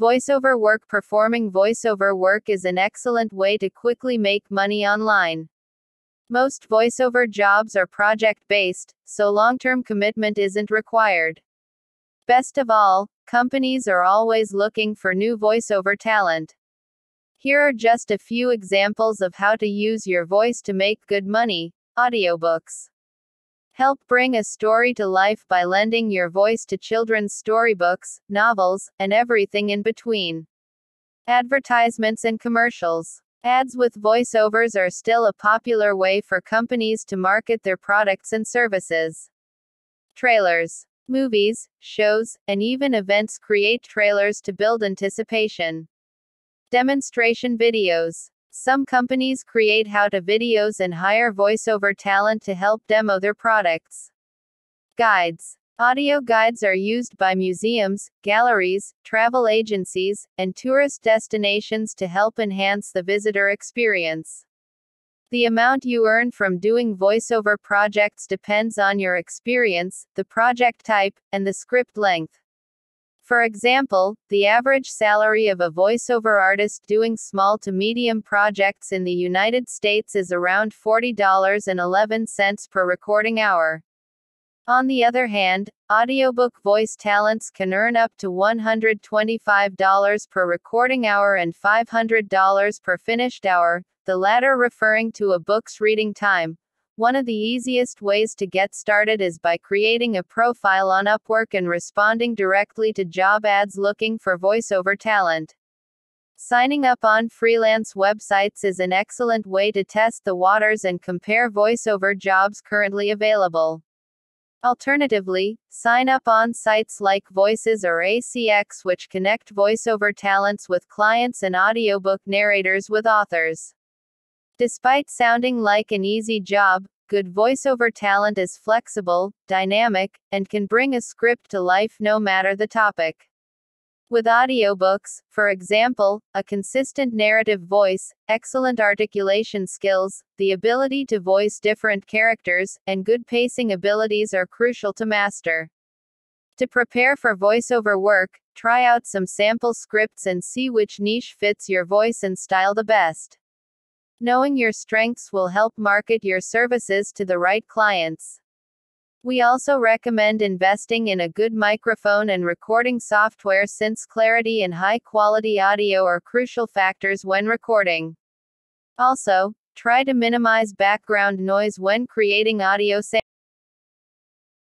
Voiceover work. Performing voiceover work is an excellent way to quickly make money online. Most voiceover jobs are project-based, so long-term commitment isn't required. Best of all, companies are always looking for new voiceover talent. Here are just a few examples of how to use your voice to make good money. Audiobooks. Help bring a story to life by lending your voice to children's storybooks, novels, and everything in between. Advertisements and commercials. Ads with voiceovers are still a popular way for companies to market their products and services. Trailers. Movies, shows, and even events create trailers to build anticipation. Demonstration videos. Some companies create how-to videos and hire voiceover talent to help demo their products. Guides. Audio guides are used by museums, galleries, travel agencies, and tourist destinations to help enhance the visitor experience. The amount you earn from doing voiceover projects depends on your experience, the project type, and the script length. For example, the average salary of a voiceover artist doing small to medium projects in the United States is around $40.11 per recording hour. On the other hand, audiobook voice talents can earn up to $125 per recording hour and $500 per finished hour, the latter referring to a book's reading time. One of the easiest ways to get started is by creating a profile on Upwork and responding directly to job ads looking for voiceover talent. Signing up on freelance websites is an excellent way to test the waters and compare voiceover jobs currently available. Alternatively, sign up on sites like Voices or ACX, which connect voiceover talents with clients and audiobook narrators with authors. Despite sounding like an easy job, good voiceover talent is flexible, dynamic, and can bring a script to life no matter the topic. With audiobooks, for example, a consistent narrative voice, excellent articulation skills, the ability to voice different characters, and good pacing abilities are crucial to master. To prepare for voiceover work, try out some sample scripts and see which niche fits your voice and style the best. Knowing your strengths will help market your services to the right clients. We also recommend investing in a good microphone and recording software since clarity and high-quality audio are crucial factors when recording. Also, try to minimize background noise when creating audio samples.